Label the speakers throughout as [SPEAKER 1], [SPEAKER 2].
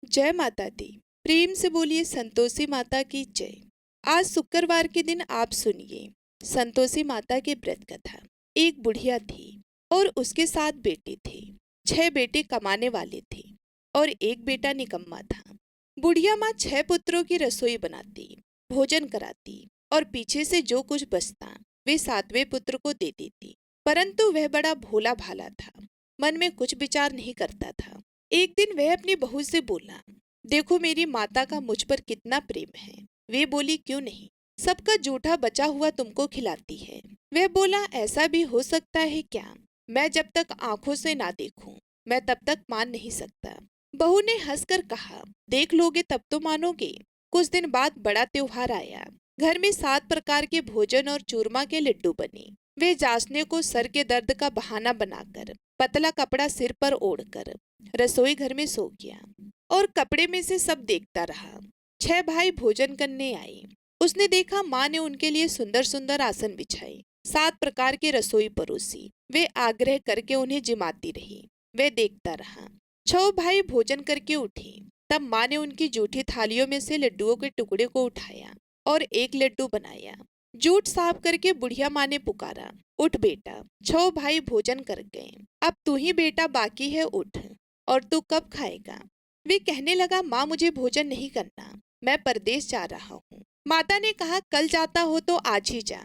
[SPEAKER 1] जय माता दी। प्रेम से बोलिए संतोषी माता की जय। आज शुक्रवार के दिन आप सुनिए संतोषी माता की व्रत कथा। एक बुढ़िया थी और उसके 7 बेटे थे। 6 बेटे कमाने वाले थे और एक बेटा निकम्मा था। बुढ़िया माँ 6 पुत्रों की रसोई बनाती, भोजन कराती और पीछे से जो कुछ बचता वे 7वें पुत्र को दे देती। परंतु वह बड़ा भोला भाला था, मन में कुछ विचार नहीं करता था। एक दिन वह अपनी बहू से बोला, देखो मेरी माता का मुझ पर कितना प्रेम है। वे बोली, क्यों नहीं, सबका जूठा बचा हुआ तुमको खिलाती है। वह बोला, ऐसा भी हो सकता है क्या? मैं जब तक आंखों से ना देखूं मैं तब तक मान नहीं सकता। बहू ने हंसकर कहा, देख लोगे तब तो मानोगे। कुछ दिन बाद बड़ा त्योहार आया। घर में 7 प्रकार के भोजन और चूरमा के लड्डू बने। वे जांचने को सर के दर्द का बहाना बनाकर पतला कपड़ा सिर पर ओढ़कर रसोई घर में सो गया और कपड़े में से सब देखता रहा। 6 भाई भोजन करने आए। उसने देखा माँ ने उनके लिए सुंदर सुंदर आसन बिछाए, 7 प्रकार की रसोई परोसी। वे आग्रह करके उन्हें जिमाती रही। वे देखता रहा। 6 भाई भोजन करके उठे। तब माँ ने उनकी जूठी थालियों में से लड्डुओं के टुकड़े को उठाया और एक लड्डू बनाया। जूठ साफ करके बुढ़िया माँ ने पुकारा, उठ बेटा, 6 भाई भोजन कर गए, अब तू ही बेटा बाकी है, उठ। और तू कब खाएगा? वे कहने लगा, माँ मुझे भोजन नहीं करना, मैं परदेश जा रहा हूँ। माता ने कहा, कल जाता हो तो आज ही जा।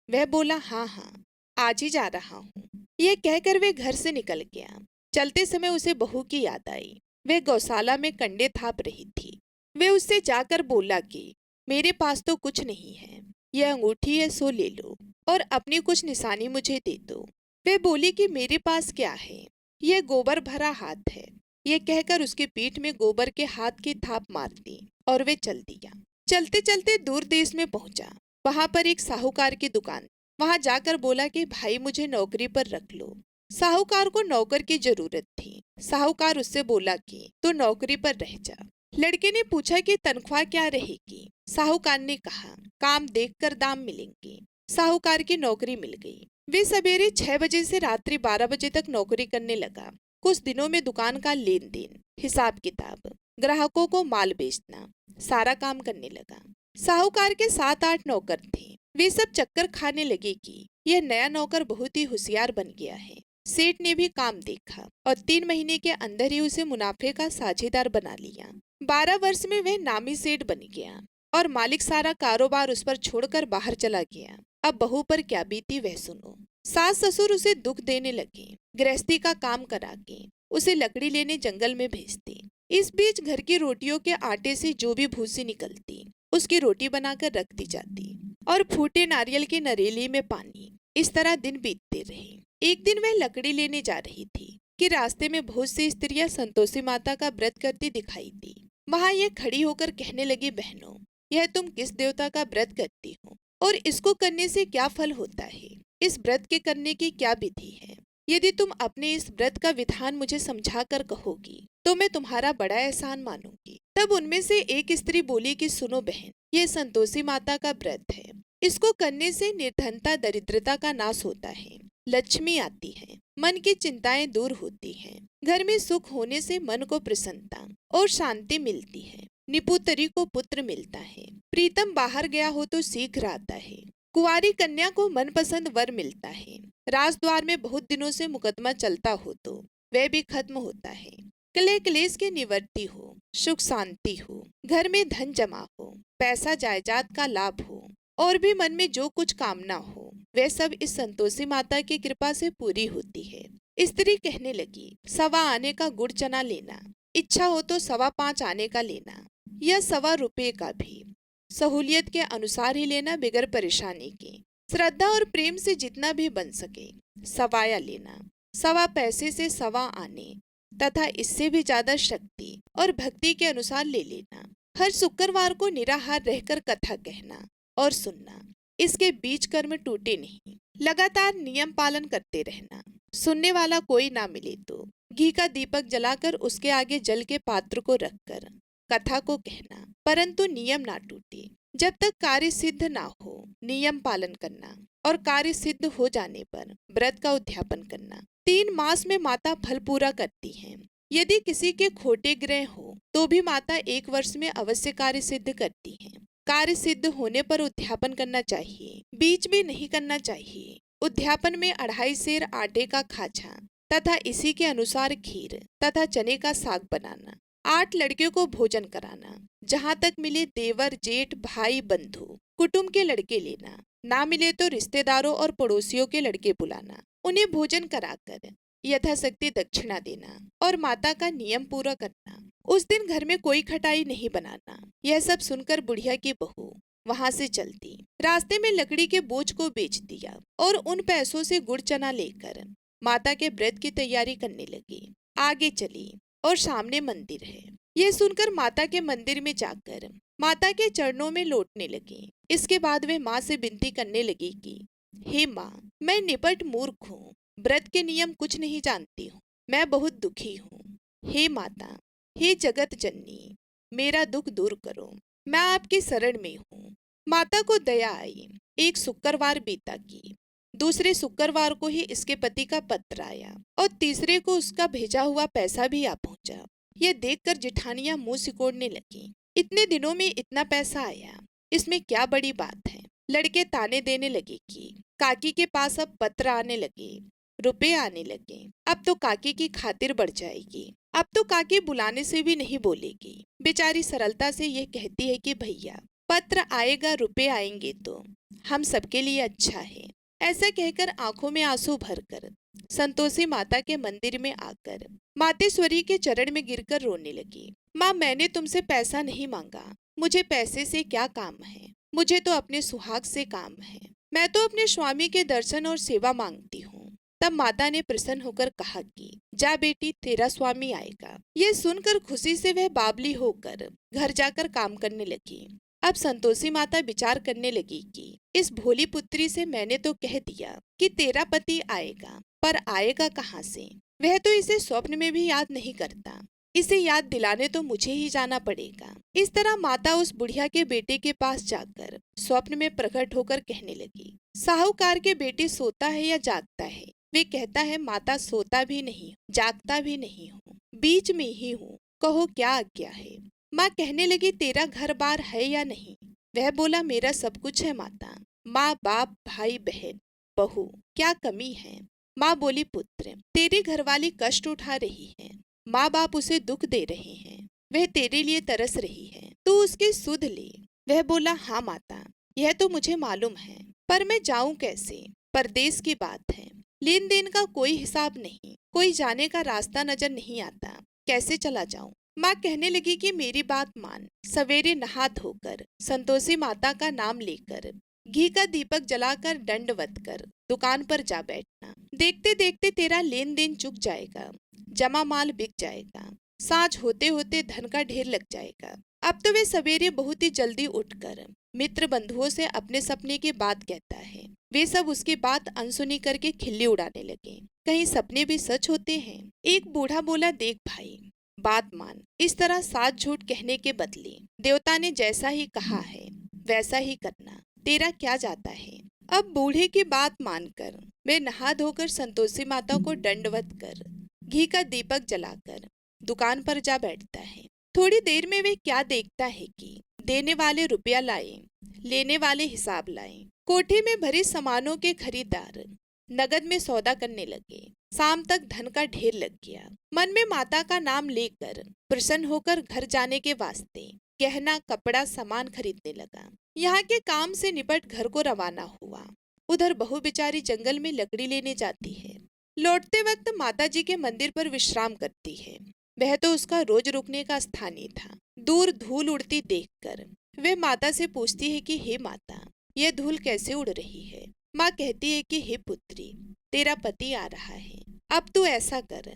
[SPEAKER 1] वह बोला, हाँ हाँ आज ही जा रहा हूँ। यह कहकर वे घर से निकल गया। चलते समय उसे बहू की याद आई। वह गौशाला में कंडे थाप रही थी। वे उससे जाकर बोला कि मेरे पास तो कुछ नहीं है, यह अंगूठी है सो ले लो और अपनी कुछ निशानी मुझे दे दो। वे बोली कि मेरे पास क्या है, यह गोबर भरा हाथ है। ये कहकर उसकी पीठ में गोबर के हाथ की थाप मार दी और वे चल दिया। चलते चलते दूर देश में पहुंचा। वहां पर एक साहूकार की दुकान। वहां जाकर बोला कि भाई मुझे नौकरी पर रख लो। साहूकार को नौकर की जरूरत थी। साहूकार उससे बोला कि तू नौकरी पर रह जा। लड़के ने पूछा कि तनख्वाह क्या रहेगी। साहूकार ने कहा, काम देखकर दाम मिलेंगे। साहूकार की नौकरी मिल गई। वे सवेरे 6 बजे से रात्रि 12 बजे तक नौकरी करने लगा। कुछ दिनों में दुकान का लेन देन, हिसाब किताब, ग्राहकों को माल बेचना, सारा काम करने लगा। साहूकार के 7-8 नौकर थे। वे सब चक्कर खाने लगे कि यह नया नौकर बहुत ही होशियार बन गया है। सेठ ने भी काम देखा और 3 महीने के अंदर ही उसे मुनाफे का साझेदार बना लिया। 12 वर्ष में वह नामी सेठ बन गया और मालिक सारा कारोबार उस पर छोड़कर बाहर चला गया। अब बहू पर क्या बीती वह सुनो। सास ससुर उसे दुख देने लगे। गृहस्थी का काम करा के उसे लकड़ी लेने जंगल में भेजते। इस बीच घर की रोटियों के आटे से जो भी भूसी निकलती उसकी रोटी बनाकर रख दी जाती और फूटे नारियल के नरेली में पानी। इस तरह दिन बीतते रहे। एक दिन वह लकड़ी लेने जा रही थी कि रास्ते में बहुत सी स्त्रियां संतोषी माता का व्रत करती दिखाई दी। वहां यह खड़ी होकर कहने लगी, बहनों, यह तुम किस देवता का व्रत करती हो और इसको करने से क्या फल होता है? इस व्रत के करने की क्या विधि है? यदि तुम अपने इस व्रत का विधान मुझे समझा कर कहोगी तो मैं तुम्हारा बड़ा एहसान मानूंगी। तब उनमें से एक स्त्री बोली कि सुनो बहन, ये संतोषी माता का व्रत है। इसको करने से निर्धनता दरिद्रता का नाश होता है, लक्ष्मी आती है, मन की चिंताएं दूर होती हैं, घर में सुख होने से मन को प्रसन्नता और शांति मिलती है, निपुतरी को पुत्र मिलता है, प्रीतम बाहर गया हो तो शीघ्र आता है, कुंवारी कन्या को मनपसंद वर मिलता है, राजद्वार में बहुत दिनों से मुकदमा चलता हो तो वह भी खत्म होता है, कलह क्लेश की निवृत्ति हो, सुख शांति हो, घर में धन जमा हो, पैसा जायदाद का लाभ हो और भी मन में जो कुछ कामना हो वह सब इस संतोषी माता की कृपा से पूरी होती है। स्त्री कहने लगी, 1.25 आने का गुड़ चना लेना, इच्छा हो तो 5.25 आने का लेना या 1.25 रुपए का भी, सहूलियत के अनुसार ही लेना, बिगर परेशानी के। श्रद्धा और प्रेम से जितना भी बन सके सवाया लेना, 1.25 पैसे से 1.25 आने तथा इससे भी ज्यादा शक्ति और भक्ति के अनुसार ले लेना। हर शुक्रवार को निराहार रहकर कथा कहना और सुनना। इसके बीच कर्म टूटे नहीं। लगातार नियम पालन करते रहना। सुनने वाला कोई ना मिले तो घी का दीपक जलाकर उसके आगे जल के पात्र को रखकर कथा को कहना, परंतु नियम ना टूटे। जब तक कार्य सिद्ध ना हो नियम पालन करना और कार्य सिद्ध हो जाने पर व्रत का उद्यापन करना। 3 मास में माता फल पूरा करती हैं। यदि किसी के खोटे ग्रह हो तो भी माता 1 वर्ष में अवश्य कार्य सिद्ध करती है। कार्य सिद्ध होने पर उद्यापन करना चाहिए, बीच में नहीं करना चाहिए। उद्यापन में 2.5 सेर आटे का खाजा तथा इसी के अनुसार खीर तथा चने का साग बनाना, 8 लड़कियों को भोजन कराना, जहाँ तक मिले देवर जेठ भाई बंधु कुटुंब के लड़के लेना, ना मिले तो रिश्तेदारों और पड़ोसियों के लड़के बुलाना, उन्हें भोजन कराकर यथाशक्ति दक्षिणा देना और माता का नियम पूरा करना। उस दिन घर में कोई खटाई नहीं बनाना। यह सब सुनकर बुढ़िया की बहू वहां से चलती, रास्ते में लकड़ी के बोझ को बेच दिया और उन पैसों से गुड़ चना लेकर माता के व्रत की तैयारी करने लगी। आगे चली और सामने मंदिर है। यह सुनकर माता के मंदिर में जाकर माता के चरणों में लौटने लगी। इसके बाद वे माँ से विनती करने लगी कि हे माँ, मैं निपट मूर्ख हूँ, व्रत के नियम कुछ नहीं जानती हूँ, मैं बहुत दुखी हूँ। हे माता, हे जगत जननी, मेरा दुख दूर करो, मैं आपकी शरण में हूँ। माता को दया आई। एक शुक्रवार बीता की, दूसरे शुक्रवार को ही इसके पति का पत्र आया और तीसरे को उसका भेजा हुआ पैसा भी आ पहुंचा। यह देखकर जेठानियां मुंह सिकोड़ने लगी। इतने दिनों में इतना पैसा आया, इसमें क्या बड़ी बात है। लड़के ताने देने लगे कि काकी के पास अब पत्र आने लगे, रुपए आने लगे, अब तो काकी की खातिर बढ़ जाएगी, अब तो काकी बुलाने से भी नहीं बोलेगी। बेचारी सरलता से यह कहती है कि भैया पत्र आएगा, रुपए आएंगे तो हम सबके लिए अच्छा है। ऐसा कहकर आंखों में आंसू भरकर संतोषी माता के मंदिर में आकर मातेश्वरी के चरण में गिरकर रोने लगी। माँ, मैंने तुमसे पैसा नहीं मांगा, मुझे पैसे से क्या काम है, मुझे तो अपने सुहाग से काम है, मैं तो अपने स्वामी के दर्शन और सेवा मांगती हूँ। तब माता ने प्रसन्न होकर कहा कि जा बेटी, तेरा स्वामी आएगा। ये सुनकर खुशी से वह बावली होकर घर जाकर काम करने लगी। अब संतोषी माता विचार करने लगी कि इस भोली पुत्री से मैंने तो कह दिया कि तेरा पति आएगा, पर आएगा कहाँ से? वह तो इसे स्वप्न में भी याद नहीं करता, इसे याद दिलाने तो मुझे ही जाना पड़ेगा। इस तरह माता उस बुढ़िया के बेटे के पास जाकर स्वप्न में प्रकट होकर कहने लगी, साहूकार के बेटे सोता है या जागता है? वे कहता है, माता सोता भी नहीं, जागता भी नहीं हूँ, बीच में ही हूँ, कहो क्या आज्ञा है। माँ कहने लगी, तेरा घर बार है या नहीं? वह बोला, मेरा सब कुछ है माता, माँ बाप भाई बहन बहू, क्या कमी है? माँ बोली, पुत्र, तेरी घरवाली कष्ट उठा रही है, माँ बाप उसे दुख दे रहे हैं, वह तेरे लिए तरस रही है, तू उसकी सुध ले। वह बोला, हाँ माता, यह तो मुझे मालूम है, पर मैं जाऊं कैसे? परदेश की बात है, लेन देन का कोई हिसाब नहीं, कोई जाने का रास्ता नजर नहीं आता, कैसे चला जाऊं? माँ कहने लगी कि मेरी बात मान, सवेरे नहा धोकर संतोषी माता का नाम लेकर घी का दीपक जलाकर दंडवत कर दुकान पर जा बैठना। देखते देखते तेरा लेन देन चुक जाएगा, जमा माल बिक जाएगा, सांझ होते होते धन का ढेर लग जाएगा। अब तो वे सवेरे बहुत ही जल्दी उठकर मित्र बंधुओं से अपने सपने की बात कहता है। वे सब उसकी बात अनसुनी करके खिल्ली उड़ाने लगे। कहीं सपने भी सच होते हैं? एक बूढ़ा बोला, देख भाई, बात मान, इस तरह साच झूठ कहने के बदले देवता ने जैसा ही कहा है वैसा ही करना, तेरा क्या जाता है? अब बूढ़े की बात मानकर वे नहा धोकर संतोषी माता को दंडवत कर घी का दीपक जलाकर दुकान पर जा बैठता है। थोड़ी देर में वे क्या देखता है कि देने वाले रुपया लाए, लेने वाले हिसाब लाए। कोठे में भरे सामानों के खरीदार नगद में सौदा करने लगे। शाम तक धन का ढेर लग गया। मन में माता का नाम लेकर प्रसन्न होकर घर जाने के वास्ते गहना कपड़ा सामान खरीदने लगा। यहाँ के काम से निपट घर को रवाना हुआ। उधर बहू बेचारी जंगल में लकड़ी लेने जाती है। लौटते वक्त माता जी के मंदिर पर विश्राम करती है। वह तो उसका रोज रुकने का स्थान ही था। दूर धूल उड़ती देखकर वह माता से पूछती है कि हे माता, यह धूल कैसे उड़ रही है? माँ कहती है कि हे पुत्री, तेरा पति आ रहा है, अब तू ऐसा कर,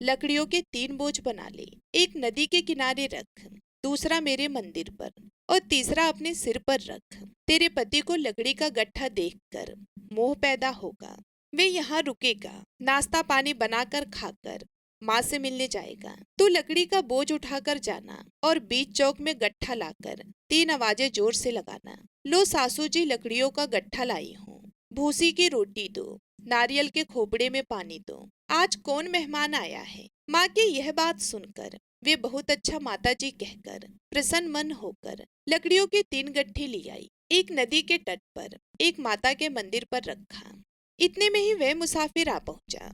[SPEAKER 1] लकड़ियों के 3 बोझ बना ले, एक नदी के किनारे रख, दूसरा मेरे मंदिर पर और तीसरा अपने सिर पर रख। तेरे पति को लकड़ी का गट्ठा देखकर मोह पैदा होगा, वे यहाँ रुकेगा, नाश्ता पानी बनाकर खाकर माँ से मिलने जाएगा। तू लकड़ी का बोझ उठाकर जाना और बीच चौक में गट्ठा लाकर 3 आवाजें जोर से लगाना। लो सासू जी, लकड़ियों का गट्ठा लाई हूँ, भूसी की रोटी दो, नारियल के खोपड़े में पानी दो, आज कौन मेहमान आया है, माँ की यह बात सुनकर वे बहुत अच्छा माताजी कहकर प्रसन्न मन होकर लकड़ियों के 3 गट्ठे ले आई। एक नदी के तट पर एक माता के मंदिर पर रखा। इतने में ही वह मुसाफिर आ पहुंचा।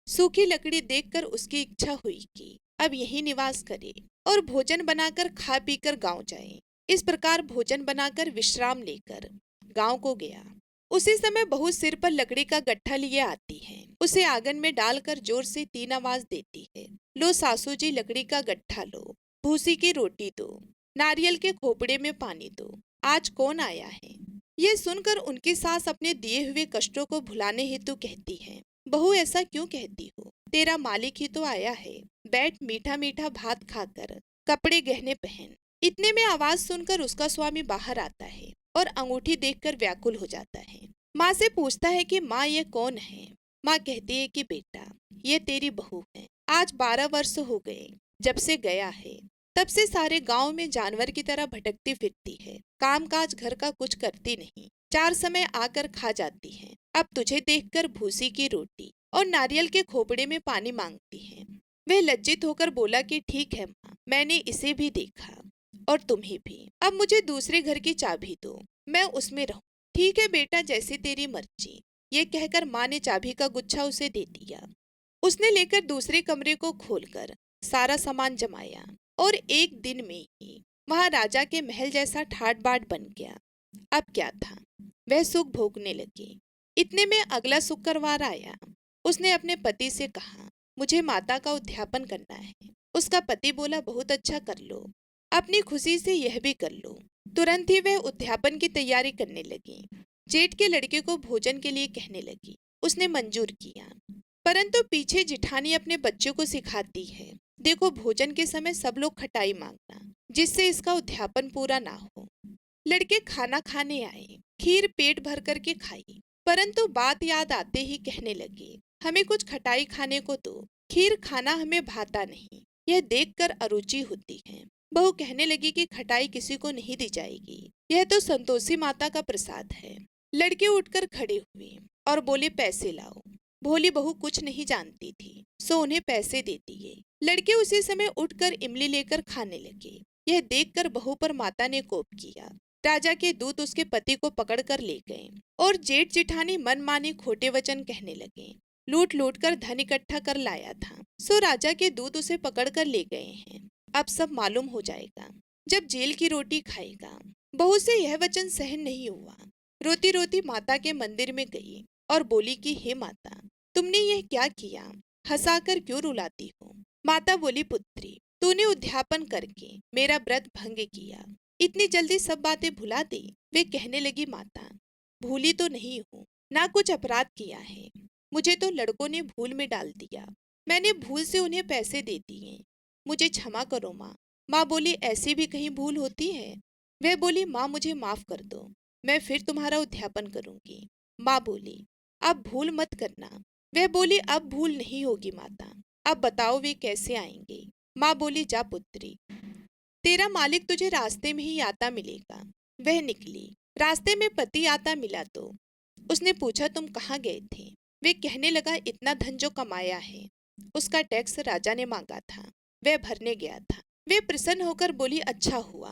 [SPEAKER 1] सूखी लकड़ी देखकर उसकी इच्छा हुई कि अब यहीं निवास करे और भोजन बनाकर खा पीकर गांव जाए। इस प्रकार भोजन बनाकर विश्राम लेकर गांव को गया। उसी समय बहू सिर पर लकड़ी का गट्ठा लिए आती है। उसे आंगन में डालकर जोर से 3 आवाज देती है, लो सासू जी लकड़ी का गट्ठा लो, भूसी की रोटी दो, नारियल के खोपड़े में पानी दो, आज कौन आया है। यह सुनकर उनकी सास अपने दिए हुए कष्टों को भुलाने हेतु कहती है, बहू ऐसा क्यों कहती हो, तेरा मालिक ही तो आया है, बैठ मीठा मीठा भात खाकर कपड़े गहने पहन। इतने में आवाज सुनकर उसका स्वामी बाहर आता है और अंगूठी देखकर व्याकुल हो जाता है। माँ से पूछता है कि माँ ये कौन है। माँ कहती है कि बेटा ये तेरी बहू है। आज 12 वर्ष हो गए जब से गया है, तब से सारे गांव में जानवर की तरह भटकती फिरती है, काम काज घर का कुछ करती नहीं, 4 समय आकर खा जाती है। अब तुझे देखकर भूसी की रोटी और नारियल के खोपड़े में पानी मांगती है। वह लज्जित होकर बोला कि ठीक है माँ, मैंने इसे भी देखा और तुम्हें भी। अब मुझे दूसरे घर की चाबी दो, मैं उसमें रहूं। ठीक है बेटा, जैसी तेरी मर्जी। ये कहकर माँ ने चाबी का गुच्छा उसे दे दिया। उसने लेकर दूसरे कमरे को खोलकर सारा सामान जमाया और एक दिन में ही वहां राजा के महल जैसा ठाट बाट बन गया। अब क्या था, वह सुख भोगने लगी। इतने में अगला शुक्रवार आया। उसने अपने पति से कहा, मुझे माता का उद्यापन करना है। उसका पति बोला, बहुत अच्छा कर लो, अपनी खुशी से यह भी कर लो। तुरंत ही वह उद्यापन की तैयारी करने लगी। जेठ के लड़के को भोजन के लिए कहने लगी। उसने मंजूर किया, परंतु पीछे जिठानी अपने बच्चों को सिखाती है, देखो भोजन के समय सब लोग खटाई मांगना, जिससे इसका उद्यापन पूरा ना हो। लड़के खाना खाने आए, खीर पेट भर करके खाई, परंतु बात याद आते ही कहने लगे, हमें कुछ खटाई खाने को दो, खीर खाना हमें भाता नहीं, यह देखकर अरुचि होती है। बहू कहने लगी कि खटाई किसी को नहीं दी जाएगी, यह तो संतोषी माता का प्रसाद है। लड़के उठकर खड़े हुए और बोले, पैसे लाओ। भोली बहू कुछ नहीं जानती थी, सो उन्हें पैसे दे दिए। लड़के उसी समय उठकर इमली लेकर खाने लगे। यह देखकर बहू पर माता ने कोप किया। राजा के दूत उसके पति को पकड़कर ले गए और जेठ जिठानी मनमाने खोटे वचन कहने लगे। लूट लूट कर धन इकट्ठा कर लाया था, सो राजा के दूत उसे पकड़कर ले गए हैं। अब सब मालूम हो जाएगा जब जेल की रोटी खाएगा। बहू से यह वचन सहन नहीं हुआ। रोती रोती माता के मंदिर में गई और बोली कि हे माता, तुमने यह क्या किया, हंसाकर क्यों रुलाती हो। माता बोली, पुत्री तूने उद्यापन करके मेरा व्रत भंग किया, इतनी जल्दी सब बातें भुला दी। वे कहने लगी, माता भूली तो नहीं हूँ, ना कुछ अपराध किया है, मुझे तो लड़कों ने भूल में डाल दिया, मैंने भूल से उन्हें पैसे दे दिए, मुझे क्षमा करो माँ। माँ बोली, ऐसी भी कहीं भूल होती है। वह बोली, माँ मुझे माफ कर दो, मैं फिर तुम्हारा उद्यापन करूंगी। माँ बोली, अब भूल मत करना। वह बोली, अब भूल नहीं होगी माता, अब बताओ वे कैसे आएंगे। माँ बोली, जा पुत्री, तेरा मालिक तुझे रास्ते में ही आता मिलेगा। वह निकली। रास्ते में पति आता मिला तो उसने पूछा, तुम कहाँ गए थे। वे कहने लगा, इतना धन जो कमाया है उसका टैक्स राजा ने मांगा था, वह भरने गया था। वे प्रसन्न होकर बोली, अच्छा हुआ,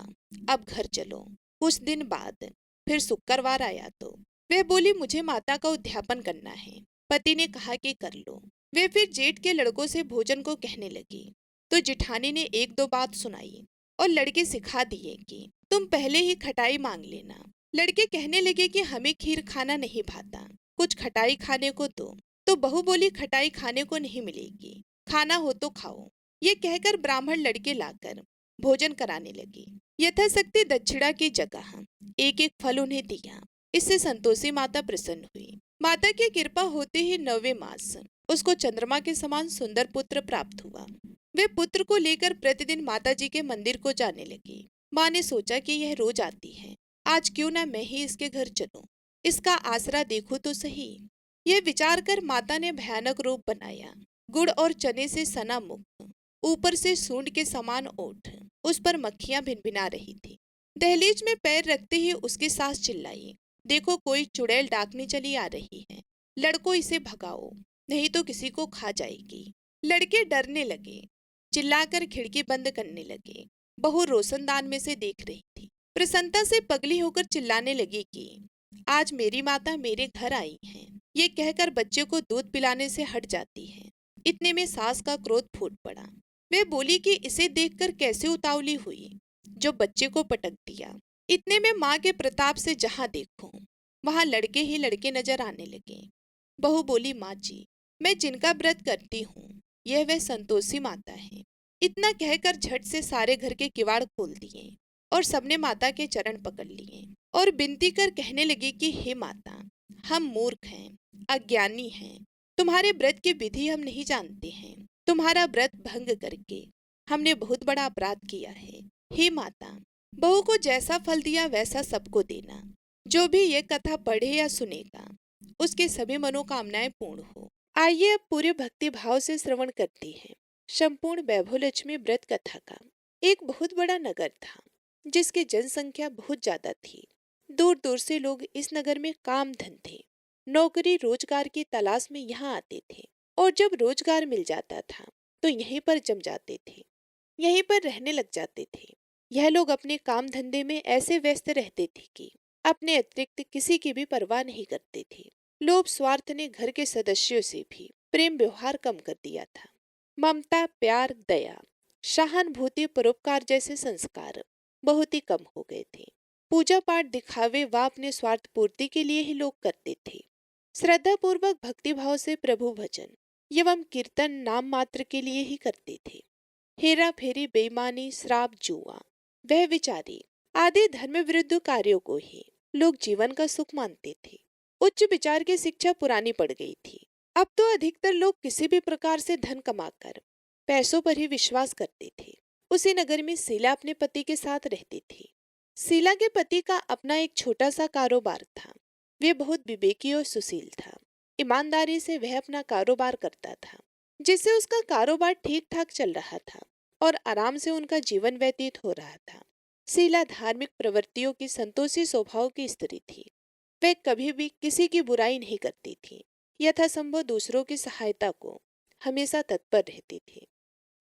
[SPEAKER 1] अब घर चलो। कुछ दिन बाद फिर शुक्रवार आया तो वह बोली, मुझे माता का उद्यापन करना है। पति ने कहा कि कर लो। वे फिर जेठ के लड़कों से भोजन को कहने लगी तो जिठानी ने एक दो बात सुनाई और लड़के सिखा दिए कि तुम पहले ही खटाई मांग लेना। लड़के कहने लगे कि हमें खीर खाना नहीं भाता, कुछ खटाई खाने को दो। तो बहू बोली, खटाई खाने को नहीं मिलेगी, खाना हो तो खाओ। ये कहकर ब्राह्मण लड़के लाकर भोजन कराने लगी। यथाशक्ति दक्षिणा की जगह एक एक फल उन्हें दिया। इससे संतोषी माता प्रसन्न हुई। माता की कृपा होते ही 9वें मास उसको चंद्रमा के समान सुंदर पुत्र प्राप्त हुआ। वे पुत्र को लेकर प्रतिदिन माताजी के मंदिर को जाने लगी। माँ ने सोचा कि यह रोज आती है, आज क्यों ना मैं ही इसके घर चलूं, इसका आसरा देखूं तो सही। यह विचार कर माता ने भयानक रूप बनाया। गुड़ और चने से सना मुख, ऊपर से सूंड के समान ओठ, उस पर मक्खियां भिनभिना रही थी। दहलीज में पैर रखते ही उसकी सास चिल्लाई, देखो कोई चुड़ैल डाकनी चली आ रही है, लड़को इसे भगाओ, नहीं तो किसी को खा जाएगी। लड़के डरने लगे, चिल्लाकर खिड़की बंद करने लगे। बहू रोशनदान में से देख रही थी। प्रसन्नता से पगली होकर चिल्लाने लगी कि आज मेरी माता मेरे घर आई हैं। ये कहकर बच्चे को दूध पिलाने से हट जाती है। इतने में सास का क्रोध फूट पड़ा। वे बोली कि इसे देखकर कैसे उतावली हुई जो बच्चे को पटक दिया। इतने में माँ के प्रताप से जहाँ देखूं वहां लड़के ही लड़के नजर आने लगे। बहू बोली, माँ जी, मैं जिनका व्रत करती हूँ यह वह संतोषी माता है। इतना कहकर झट से सारे घर के किवाड़ खोल दिए और सबने माता के चरण पकड़ लिए और विनती कर कहने लगी कि हे माता, हम मूर्ख हैं, अज्ञानी हैं, तुम्हारे व्रत की विधि हम नहीं जानते हैं। तुम्हारा व्रत भंग करके हमने बहुत बड़ा अपराध किया है। हे माता, बहू को जैसा फल दिया वैसा सबको देना। जो भी ये कथा पढ़े या सुनेगा उसके सभी मनोकामनाएं पूर्ण हो। आइए अब पूरे भक्ति भाव से श्रवण करते हैं संपूर्ण वैभव लक्ष्मी व्रत कथा का। एक बहुत बड़ा नगर था जिसकी जनसंख्या बहुत ज्यादा थी। दूर दूर से लोग इस नगर में काम धंधे, नौकरी रोजगार की तलाश में यहाँ आते थे और जब रोजगार मिल जाता था तो यहीं पर जम जाते थे, यहीं पर रहने लग जाते थे। यह लोग अपने काम धंधे में ऐसे व्यस्त रहते थे कि अपने अतिरिक्त किसी की भी परवाह नहीं करते थे। लोभ स्वार्थ ने घर के सदस्यों से भी प्रेम व्यवहार कम कर दिया था। ममता, प्यार, दया, सहानुभूति, परोपकार जैसे संस्कार बहुत ही कम हो गए थे। पूजा पाठ दिखावे व अपने स्वार्थ पूर्ति के लिए ही लोग करते थे। श्रद्धा पूर्वक भक्ति भाव से प्रभु भजन एवं कीर्तन नाम मात्र के लिए ही करते थे। हेरा फेरी, बेईमानी, श्राप, जुआ, वह विचारी आदि धर्म विरुद्ध कार्यों को ही लोग जीवन का सुख मानते थे। उच्च विचार की शिक्षा पुरानी पड़ गई थी। अब तो अधिकतर लोग किसी भी प्रकार से धन कमाकर पैसों पर ही विश्वास करते थे। उसी नगर में शीला अपने पति के साथ रहती थी। शीला के पति का अपना एक छोटा सा कारोबार था। वे बहुत विवेकी और सुशील था। ईमानदारी से वह अपना कारोबार करता था, जिससे उसका कारोबार ठीक ठाक चल रहा था और आराम से उनका जीवन व्यतीत हो रहा था। शीला धार्मिक प्रवृत्तियों की संतोषी स्वभाव की स्त्री थी। वह कभी भी किसी की बुराई नहीं करती थी। यथासंभव दूसरों की सहायता को हमेशा तत्पर रहती थी।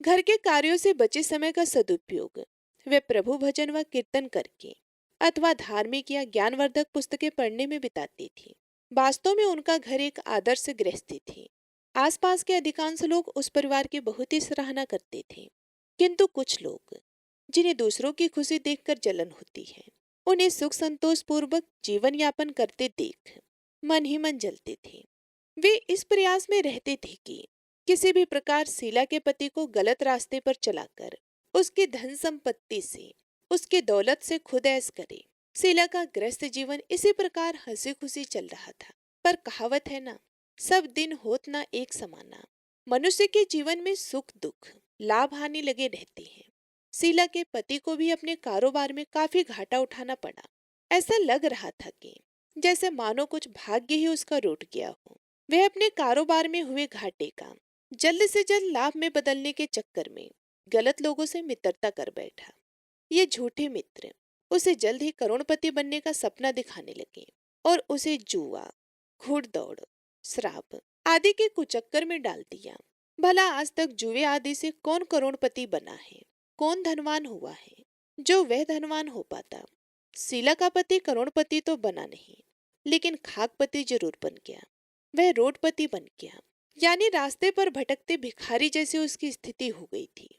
[SPEAKER 1] घर के कार्यों से बचे समय का सदुपयोग वे प्रभु भजन व कीर्तन करके अथवा धार्मिक या ज्ञानवर्धक पुस्तकें पढ़ने में बिताती थी। वास्तव में उनका घर एक आदर्श गृहस्थी थी। आसपास के अधिकांश लोग उस परिवार की बहुत ही सराहना करते थे, किंतु कुछ लोग जिन्हें दूसरों की खुशी देखकर जलन होती है, उन्हें सुख संतोष पूर्वक जीवन यापन करते देख मन ही मन जलते थे। वे इस प्रयास में रहते थे कि किसी भी प्रकार शीला के पति को गलत रास्ते पर चलाकर उसकी धन संपत्ति से, उसकी दौलत से खुद ऐश करे। शीला का गृहस्थ जीवन इसी प्रकार हंसी खुशी चल रहा था। पर कहावत है ना, सब दिन होत ना एक समाना। मनुष्य के जीवन में सुख दुख, लाभ हानि लगे रहते हैं। शीला के पति को भी अपने कारोबार में काफी घाटा उठाना पड़ा। ऐसा लग रहा था कि जैसे मानो कुछ भाग्य ही उसका रूठ गया हो। वह अपने कारोबार में हुए घाटे का जल्द से जल्द लाभ में बदलने के चक्कर में गलत लोगों से मित्रता कर बैठा। ये झूठे मित्र उसे जल्द ही करोड़पति बनने का सपना दिखाने लगे और उसे जुआ, घुड़दौड़, श्राप आदि के कुचक्कर में डाल दिया। भला आज तक जुए आदि से कौन करोड़पति बना है, कौन धनवान हुआ है जो वह धनवान हो पाता। शीला का पति करोड़पति तो बना नहीं, लेकिन खाकपति जरूर बन गया। वह रोडपति बन गया, यानी रास्ते पर भटकते भिखारी जैसी उसकी स्थिति हो गई थी।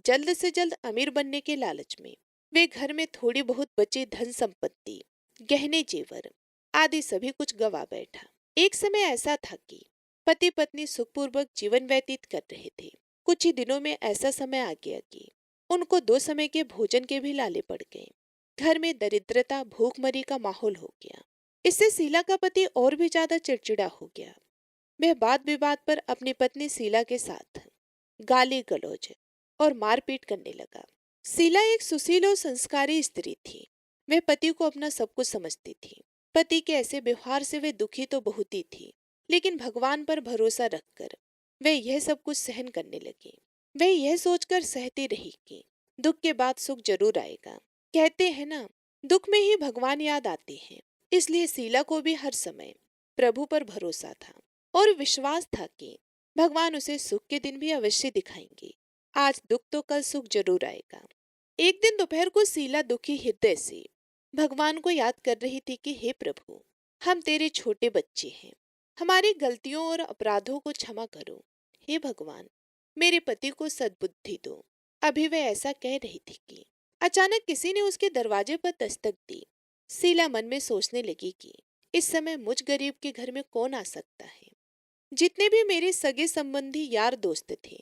[SPEAKER 1] जल्द से जल्द अमीर बनने के लालच में वे घर में थोड़ी बहुत बची धन संपत्ति, गहने जेवर आदि सभी कुछ गवा बैठा। एक समय ऐसा था कि पति पत्नी सुखपूर्वक जीवन व्यतीत कर रहे थे। कुछ ही दिनों में ऐसा समय आ गया कि उनको 2 समय के भोजन के भी लाले पड़ गए। घर में दरिद्रता, भूखमरी का माहौल हो गया। इससे शीला का पति और भी ज्यादा चिड़चिड़ा हो गया। वह बात विवाद पर अपनी पत्नी शीला के साथ गाली गलौज और मारपीट करने लगा। शीला एक सुशील और संस्कारी स्त्री थी। वह पति को अपना सब कुछ समझती थी। पति के ऐसे व्यवहार से वे दुखी तो बहुत ही थी, लेकिन भगवान पर भरोसा रखकर वे यह सब कुछ सहन करने लगी। वे यह सोचकर सहती रही कि दुख के बाद सुख जरूर आएगा। कहते हैं ना, दुख में ही भगवान याद आते हैं। इसलिए शीला को भी हर समय प्रभु पर भरोसा था और विश्वास था कि भगवान उसे सुख के दिन भी अवश्य दिखाएंगे। आज दुख तो कल सुख जरूर आएगा। एक दिन दोपहर को शीला दुखी हृदय से भगवान को याद कर रही थी कि हे प्रभु, हम तेरे छोटे बच्चे हैं, हमारी गलतियों और अपराधों को क्षमा करो। हे भगवान, मेरे पति को सद्बुद्धि दो। अभी वह ऐसा कह रही थी कि अचानक किसी ने उसके दरवाजे पर दस्तक दी। शीला मन में सोचने लगी कि इस समय मुझ गरीब के घर में कौन आ सकता है। जितने भी मेरे सगे संबंधी यार दोस्त थे,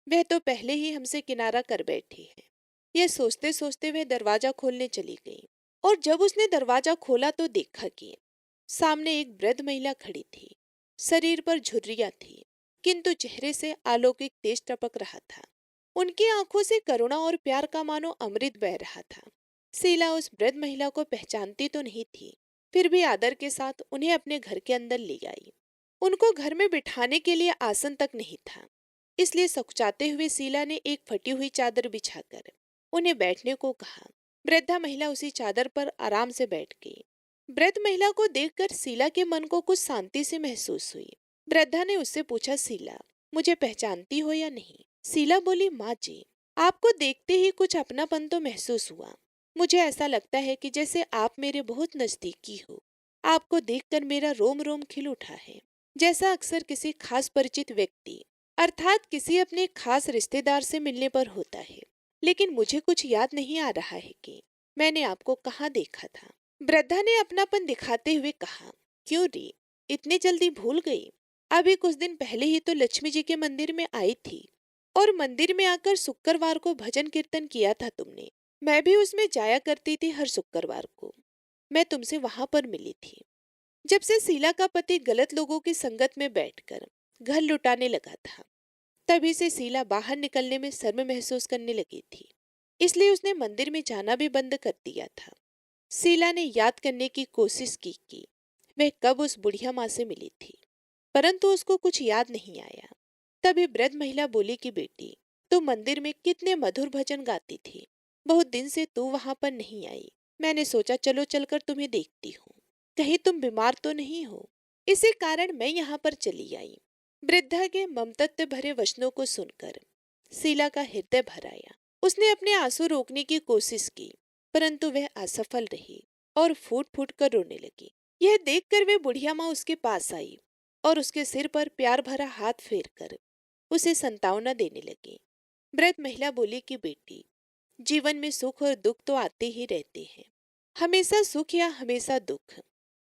[SPEAKER 1] वह तो पहले ही हमसे किनारा कर बैठे हैं। यह सोचते सोचते वह दरवाजा खोलने चली गई, और जब उसने दरवाजा खोला तो देखा कि सामने एक वृद्ध महिला खड़ी थी। शरीर पर झुर्रियां थी, किंतु चेहरे से अलौकिक तेज टपक रहा था। उनकी आंखों से करुणा और प्यार का मानो अमृत बह रहा था। शीला उस वृद्ध महिला को पहचानती तो नहीं थी, फिर भी आदर के साथ उन्हें अपने घर के अंदर ले आई। उनको घर में बिठाने के लिए आसन तक नहीं था, इसलिए सकुचाते हुए शीला ने एक फटी हुई चादर बिछाकर उन्हें बैठने को कहा। वृद्धा महिला उसी चादर पर आराम से बैठ गई। वृद्ध महिला को देखकर शीला के मन को कुछ शांति से महसूस हुई। वृद्धा ने उससे पूछा, शीला, मुझे पहचानती हो या नहीं? शीला बोली, माँ जी, आपको देखते ही कुछ अपनापन तो महसूस हुआ। मुझे ऐसा लगता है कि जैसे आप मेरे बहुत नजदीकी हो। आपको देखकर मेरा रोम रोम खिल उठा है, जैसा अक्सर किसी खास परिचित व्यक्ति अर्थात किसी अपने खास रिश्तेदार से मिलने पर होता है। लेकिन मुझे कुछ याद नहीं आ रहा है कि मैंने आपको कहाँ देखा था। वृद्धा ने अपनापन दिखाते हुए कहा, क्यों रे, इतनी जल्दी भूल गई? अभी कुछ दिन पहले ही तो लक्ष्मी जी के मंदिर में आई थी, और मंदिर में आकर शुक्रवार को भजन कीर्तन किया था तुमने। मैं भी उसमें जाया करती थी हर शुक्रवार को। मैं तुमसे वहां पर मिली थी जब से शीला का पति गलत लोगों की संगत में बैठकर घर लुटाने लगा था। तभी से शीला बाहर निकलने में शर्म महसूस करने लगी थी, इसलिए उसने मंदिर में जाना भी बंद कर दिया था। शीला ने याद करने की कोशिश की कि वह कब उस बुढ़िया माँ से मिली थी, परंतु उसको कुछ याद नहीं आया। तभी वृद्ध महिला बोली कि बेटी, तू मंदिर में कितने मधुर भजन गाती थी। बहुत दिन से तू वहां पर नहीं आई। मैंने सोचा चलो चलकर तुम्हें देखती हूँ, कहीं तुम बीमार तो नहीं हो। इसी कारण मैं यहाँ पर चली आई। वृद्धा के ममतत्व भरे वचनों को सुनकर शीला का हृदय भर आया। उसने अपने आंसू रोकने की कोशिश की, परंतु वह असफल रही और फूट फूट कर रोने लगी। यह देखकर वे बुढ़िया माँ उसके पास आई और उसके सिर पर प्यार भरा हाथ फेर कर उसे संतावना देने लगी। वृद्ध महिला बोली कि बेटी, जीवन में सुख और दुख तो आते ही रहते हैं। हमेशा सुख या हमेशा दुख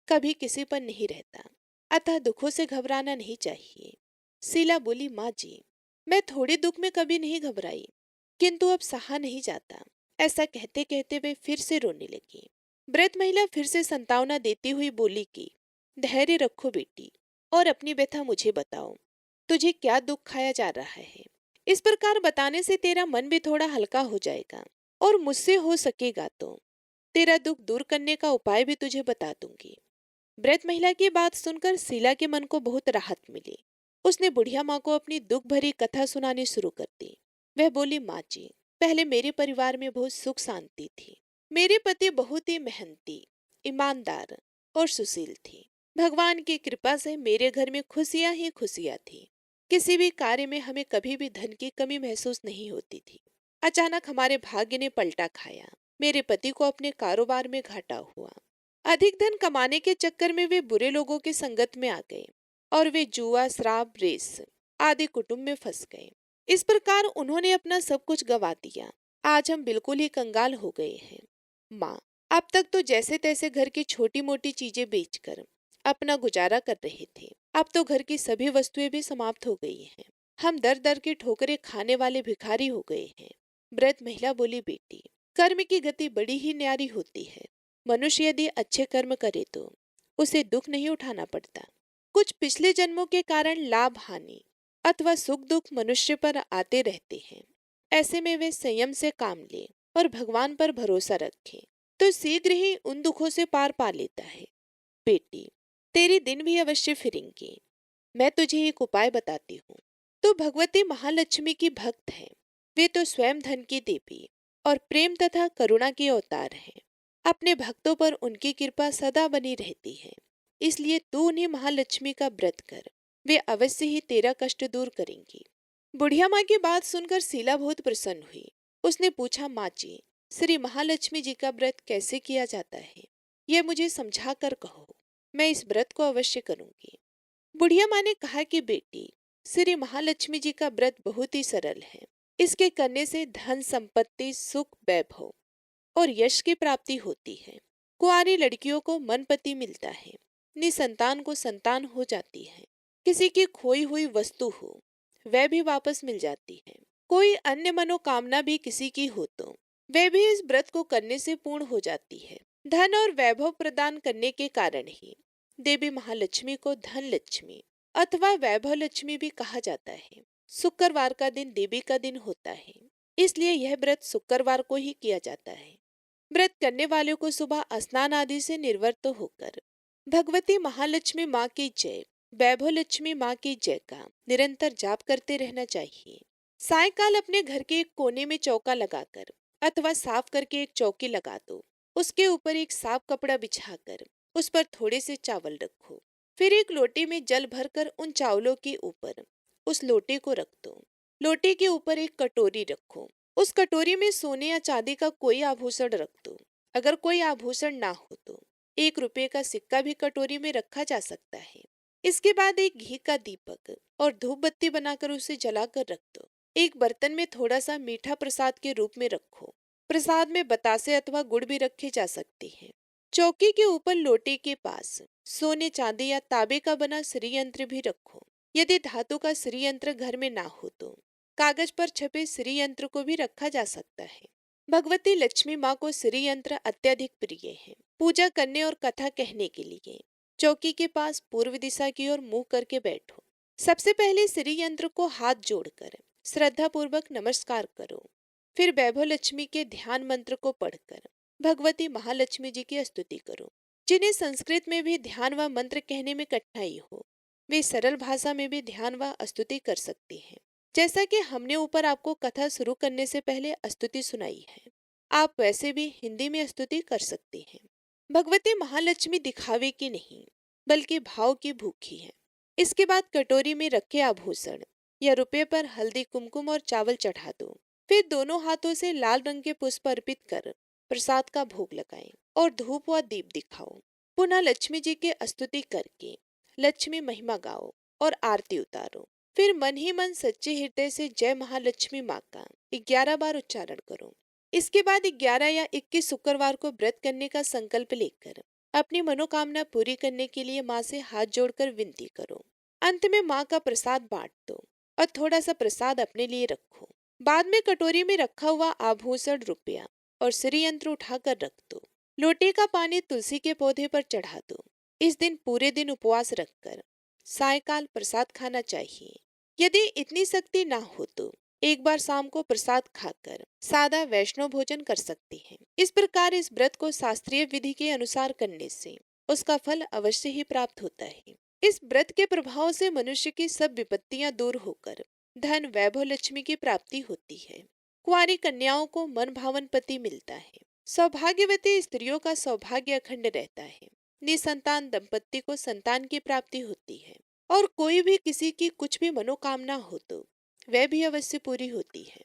[SPEAKER 1] कभी किसी पर नहीं रहता, अतः दुखों से घबराना नहीं चाहिए। शीला बोली, माँ जी, मैं थोड़े दुख में कभी नहीं घबराई, किंतु अब सहा नहीं जाता। ऐसा कहते कहते वे फिर से रोने लगी। वृद्ध महिला फिर से संतावना देती हुई बोली कि धैर्य रखो बेटी, और अपनी व्यथा मुझे बताओ। तुझे क्या दुख खाया जा रहा है? इस प्रकार बताने से तेरा मन भी थोड़ा हल्का हो जाएगा, और मुझसे हो सकेगा तो तेरा दुख दूर करने का उपाय भी तुझे बता दूंगी। वृद्ध महिला की बात सुनकर शीला के मन को बहुत राहत मिली। उसने बुढ़िया माँ को अपनी दुख भरी कथा सुनानी शुरू कर दी। वह बोली, माँ जी, पहले मेरे परिवार में बहुत सुख शांति थी। मेरे पति बहुत ही मेहनती, ईमानदार और सुशील थे। भगवान की कृपा से मेरे घर में खुशियां ही खुशियां थी। किसी भी कार्य में हमें कभी भी धन की कमी महसूस नहीं होती थी। अचानक हमारे भाग्य ने पलटा खाया। मेरे पति को अपने कारोबार में घाटा हुआ। अधिक धन कमाने के चक्कर में वे बुरे लोगों की संगत में आ गए, और वे जुआ, शराब, रेस आदि कुटुंब में फंस गए। इस प्रकार उन्होंने अपना सब कुछ गंवा दिया। आज हम बिल्कुल ही कंगाल हो गए हैं। माँ, अब तक तो जैसे तैसे घर की छोटी मोटी चीजें बेचकर अपना गुजारा कर रहे थे। अब तो घर की सभी वस्तुएं भी समाप्त हो गई हैं। हम दर दर की ठोकरें खाने वाले भिखारी हो गए हैं। वृद्ध महिला बोली, बेटी, कर्म की गति बड़ी ही न्यारी होती है। मनुष्य यदि अच्छे कर्म करे तो उसे दुख नहीं उठाना पड़ता। कुछ पिछले जन्मों के कारण लाभ हानि अथवा सुख दुख मनुष्य पर आते रहते हैं। ऐसे में वे संयम से काम ले और भगवान पर भरोसा रखें तो शीघ्र ही उन दुखों से पार पा लेता है। बेटी, तेरे दिन भी अवश्य फिरेंगे। मैं तुझे एक उपाय बताती हूँ। तो भगवती महालक्ष्मी की भक्त है। वे तो स्वयं धन की देवी और प्रेम तथा करुणा के अवतार हैं। अपने भक्तों पर उनकी कृपा सदा बनी रहती है। इसलिए तू उन्हें महालक्ष्मी का व्रत कर वे अवश्य ही तेरा कष्ट दूर करेंगी। बुढ़िया माँ की बात सुनकर शीला बहुत प्रसन्न हुई। उसने पूछा, माँ जी, श्री महालक्ष्मी जी का व्रत कैसे किया जाता है, यह मुझे समझा कर कहो। मैं इस व्रत को अवश्य करूंगी। बुढ़िया माँ ने कहा कि बेटी, श्री महालक्ष्मी जी का व्रत बहुत ही सरल है। इसके करने से धन संपत्ति, सुख, वैभव और यश की प्राप्ति होती है। कुंवारी लड़कियों को मनपति मिलता है। निसंतान को संतान हो जाती है। किसी की खोई हुई वस्तु हो, वह भी वापस मिल जाती है। कोई अन्य मनोकामना भी किसी की हो तो वह भी इस व्रत को करने से पूर्ण हो जाती है। धन और वैभव प्रदान करने के कारण ही देवी महालक्ष्मी को धन लक्ष्मी अथवा वैभव लक्ष्मी भी कहा जाता है। शुक्रवार का दिन देवी का दिन होता है, इसलिए यह व्रत शुक्रवार को ही किया जाता है। व्रत करने वालों को सुबह स्नान आदि से निर्वृत्त होकर भगवती महालक्ष्मी माँ की जय, वैभव लक्ष्मी माँ की जय का निरंतर जाप करते रहना चाहिए। सायकाल अपने घर के एक कोने में चौका लगाकर अथवा साफ करके एक चौकी लगा दो। उसके ऊपर एक साफ कपड़ा बिछाकर उस पर थोड़े से चावल रखो। फिर एक लोटे में जल भरकर उन चावलों के ऊपर उस लोटे को रख दो। लोटे के ऊपर एक कटोरी रखो। उस कटोरी में सोने या चांदी का कोई आभूषण रख दो। अगर कोई आभूषण ना हो तो 1 रुपए का सिक्का भी कटोरी में रखा जा सकता है। इसके बाद एक घी का दीपक और धूप बत्ती बनाकर उसे जलाकर रख दो। एक बर्तन में थोड़ा सा मीठा प्रसाद के रूप में रखो। प्रसाद में बतासे अथवा गुड़ भी रखे जा सकते हैं। चौकी के ऊपर लोटे के पास सोने, चांदी या तांबे का बना श्री यंत्र भी रखो। यदि धातु का श्री यंत्र घर में ना हो तो कागज पर छपे श्री यंत्र को भी रखा जा सकता है। भगवती लक्ष्मी माँ को श्री यंत्र अत्यधिक प्रिय है। पूजा करने और कथा कहने के लिए चौकी के पास पूर्व दिशा की ओर मुंह करके बैठो। सबसे पहले श्री यंत्र को हाथ जोड़कर श्रद्धा पूर्वक नमस्कार करो। फिर वैभव लक्ष्मी के ध्यान मंत्र को पढ़कर भगवती महालक्ष्मी जी की स्तुति करो। जिन्हें संस्कृत में भी ध्यान व मंत्र कहने में कठिनाई हो, वे सरल भाषा में भी ध्यान व स्तुति कर सकते हैं। जैसा कि हमने ऊपर आपको कथा शुरू करने से पहले स्तुति सुनाई है, आप वैसे भी हिंदी में स्तुति कर सकते हैं। भगवती महालक्ष्मी दिखावे की नहीं बल्कि भाव की भूखी है। इसके बाद कटोरी में रखे आभूषण या रुपये पर हल्दी, कुमकुम और चावल चढ़ा दो। फिर दोनों हाथों से लाल रंग के पुष्प अर्पित कर प्रसाद का भोग लगाएं और धूप व दीप दिखाओ। पुनः लक्ष्मी जी की स्तुति करके लक्ष्मी महिमा गाओ और आरती उतारो। फिर मन ही मन सच्चे हृदय से जय महालक्ष्मी माँ का 11 बार उच्चारण करो। इसके बाद 11 या 21 शुक्रवार को व्रत करने का संकल्प लेकर अपनी मनोकामना पूरी करने के लिए माँ से हाथ जोड़कर विनती करो। अंत में माँ का प्रसाद बांट दो और थोड़ा सा प्रसाद अपने लिए रखो। बाद में कटोरी में रखा हुआ आभूषण, रुपया और श्री यंत्र उठाकर रख दो। लोटे का पानी तुलसी के पौधे पर चढ़ा दो। इस दिन पूरे दिन उपवास रखकर सायकाल प्रसाद खाना चाहिए। यदि इतनी शक्ति ना हो तो एक बार शाम को प्रसाद खाकर सादा वैष्णव भोजन कर सकते हैं। इस प्रकार इस व्रत को शास्त्रीय विधि के अनुसार करने से उसका फल अवश्य ही प्राप्त होता है। इस व्रत के प्रभाव से मनुष्य की सब विपत्तियां दूर होकर धन, वैभव, लक्ष्मी की प्राप्ति होती है। कुंवारी कन्याओं को मन भावन पति मिलता है। सौभाग्यवती स्त्रियों का सौभाग्य अखंड रहता है। निसंतान दंपत्ति को संतान की प्राप्ति होती है और कोई भी किसी की कुछ भी मनोकामना हो तो वह भी अवश्य पूरी होती है।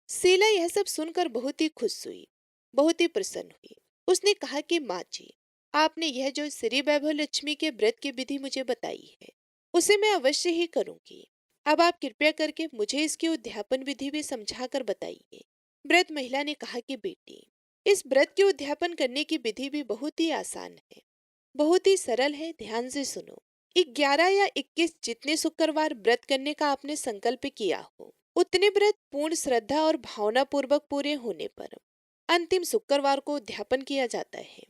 [SPEAKER 1] शीला यह सब सुनकर बहुत ही खुश हुई, बहुत ही प्रसन्न हुई। उसने कहा कि माँ जी, आपने यह जो श्री वैभव लक्ष्मी के व्रत की विधि मुझे बताई है, उसे मैं अवश्य ही करूंगी। अब आप कृपया करके मुझे इसकी उद्यापन विधि भी समझा कर बताइए। व्रत महिला ने कहा कि बेटी, इस व्रत के उद्यापन करने की विधि भी बहुत ही आसान है, बहुत ही सरल है। ध्यान से सुनो। 11 या 21 जितने शुक्रवार व्रत करने का आपने संकल्प किया हो, उतने व्रत पूर्ण श्रद्धा और भावना पूर्वक पूरे होने पर अंतिम शुक्रवार को उद्यापन किया जाता है।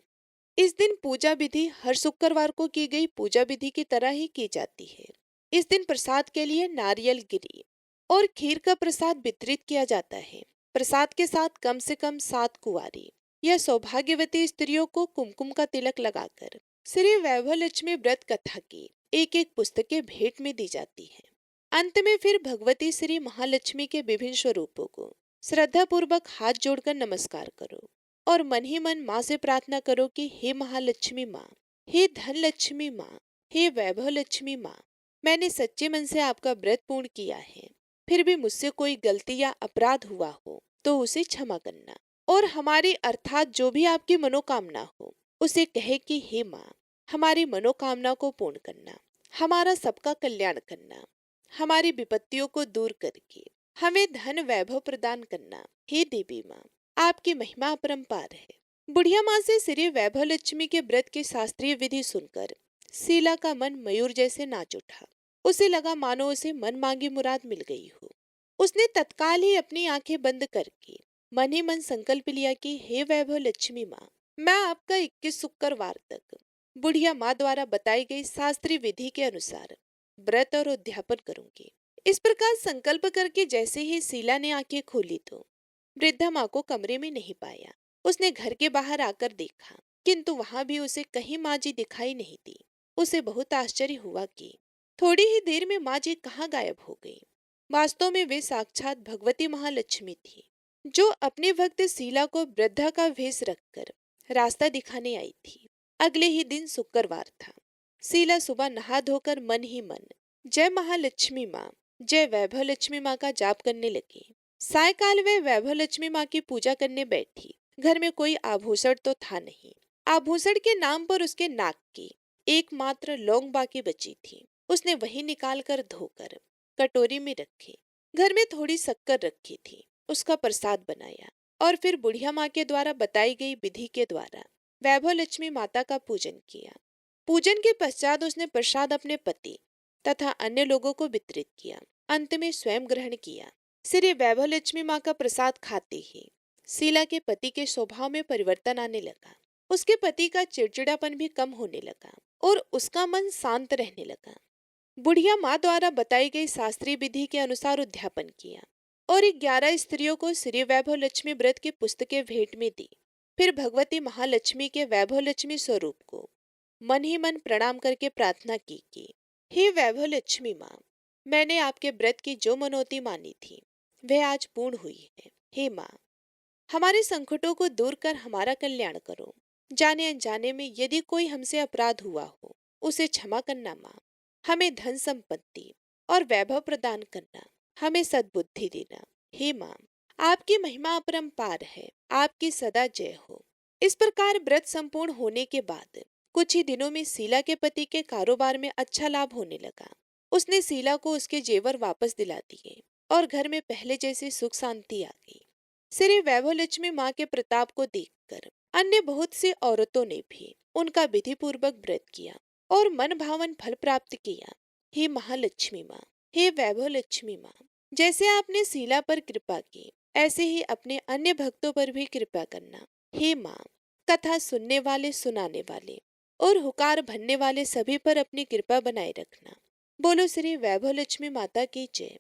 [SPEAKER 1] इस दिन पूजा विधि हर शुक्रवार को की गई पूजा विधि की तरह ही की जाती है। इस दिन प्रसाद के लिए नारियल गिरी और खीर का प्रसाद वितरित किया जाता है। प्रसाद के साथ कम से कम 7 कुंवारी या सौभाग्यवती स्त्रियों को कुमकुम का तिलक लगाकर श्री वैभव लक्ष्मी व्रत कथा की एक एक पुस्तकें भेंट में दी जाती है। अंत में फिर भगवती श्री महालक्ष्मी के विभिन्न स्वरूपों को श्रद्धा पूर्वक हाथ जोड़कर नमस्कार करो और मन ही मन माँ से प्रार्थना करो कि हे महालक्ष्मी माँ, हे धन लक्ष्मी माँ, हे वैभव लक्ष्मी माँ, मैंने सच्चे मन से आपका व्रत पूर्ण किया है। फिर भी मुझसे कोई गलती या अपराध हुआ हो तो उसे क्षमा करना, और हमारी अर्थात जो भी आपकी मनोकामना हो उसे कहे कि हे माँ, हमारी मनोकामना को पूर्ण करना, हमारा सबका कल्याण करना, हमारी विपत्तियों को दूर करके हमें धन वैभव प्रदान करना। हे देवी माँ, आपकी महिमा अपरंपार है। बुढ़िया माँ से श्री वैभव लक्ष्मी के व्रत की शास्त्रीय विधि सुनकर शीला का मन मयूर जैसे नाच उठा। उसे लगा मानो उसे मन मांगी मुराद मिल गई हो। उसने तत्काल ही अपनी आंखें बंद करके मन ही मन संकल्प लिया कि हे वैभव लक्ष्मी माँ, मैं आपका 21 शुक्रवार तक बुढ़िया माँ द्वारा बताई गई शास्त्रीय विधि के अनुसार व्रत और उद्यापन करूंगी। इस प्रकार संकल्प करके जैसे ही शीला ने आंखें खोली तो वृद्धा माँ को कमरे में नहीं पाया। उसने घर के बाहर आकर देखा, किंतु वहां भी उसे कहीं माँ जी दिखाई नहीं दी। उसे बहुत आश्चर्य हुआ कि थोड़ी ही देर में माँ जी कहाँ गायब हो गई। वास्तव में वे साक्षात भगवती महालक्ष्मी थी, जो अपने भक्त शीला को वृद्धा का वेश रखकर रास्ता दिखाने आई थी। अगले ही दिन शुक्रवार था। शीला सुबह नहा धोकर मन ही मन जय महालक्ष्मी माँ, जय वैभव लक्ष्मी माँ का जाप करने लगी। सायकाल वे वैभव लक्ष्मी माँ की पूजा करने बैठी। घर में कोई आभूषण तो था नहीं। आभूषण के नाम पर उसके नाक की एकमात्र लौंग बाकी बची थी। उसने वही निकालकर धोकर कटोरी में रखी। घर में थोड़ी शक्कर रखी थी, उसका प्रसाद बनाया और फिर बुढ़िया माँ के द्वारा बताई गई विधि के द्वारा वैभव लक्ष्मी माता का पूजन किया। पूजन के पश्चात उसने प्रसाद अपने पति तथा अन्य लोगों को वितरित किया। अंत में स्वयं ग्रहण किया। श्री वैभव लक्ष्मी माँ का प्रसाद खाते ही शीला के पति के स्वभाव में परिवर्तन आने लगा। उसके पति का चिड़चिड़ापन भी कम होने लगा और उसका मन शांत रहने लगा। बुढ़िया माँ द्वारा बताई गई शास्त्रीय विधि के अनुसार उद्यापन किया और 11 स्त्रियों को श्री वैभव लक्ष्मी व्रत की पुस्तकें भेंट में दी। फिर भगवती महालक्ष्मी के वैभव लक्ष्मी स्वरूप को मन ही मन प्रणाम करके प्रार्थना की कि हे वैभव लक्ष्मी माँ, मैंने आपके व्रत की जो मनौती मानी थी वह आज पूर्ण हुई है। हे माँ, हमारे संकटों को दूर कर हमारा कल्याण करो। जाने अनजाने में यदि कोई हमसे अपराध हुआ हो उसे क्षमा करना माँ। हमें धन संपत्ति और वैभव प्रदान करना, हमें सद्बुद्धि देना। हे माँ, आपकी महिमा अपरंपार है, आपकी सदा जय हो। इस प्रकार व्रत संपूर्ण होने के बाद कुछ ही दिनों में शीला के पति के कारोबार में अच्छा लाभ होने लगा। उसने शीला को उसके जेवर वापस दिला दिए और घर में पहले जैसी सुख शांति आ गई। श्री वैभव लक्ष्मी माँ के प्रताप को देखकर अन्य बहुत सी औरतों ने भी उनका विधि पूर्वक व्रत किया और मन भावन फल प्राप्त किया। हे महालक्ष्मी माँ, हे वैभव लक्ष्मी माँ, जैसे आपने शीला पर कृपा की ऐसे ही अपने अन्य भक्तों पर भी कृपा करना। हे माँ, कथा सुनने वाले, सुनाने वाले और हुकार भरने वाले सभी पर अपनी कृपा बनाए रखना। बोलो श्री वैभव लक्ष्मी माता की जय।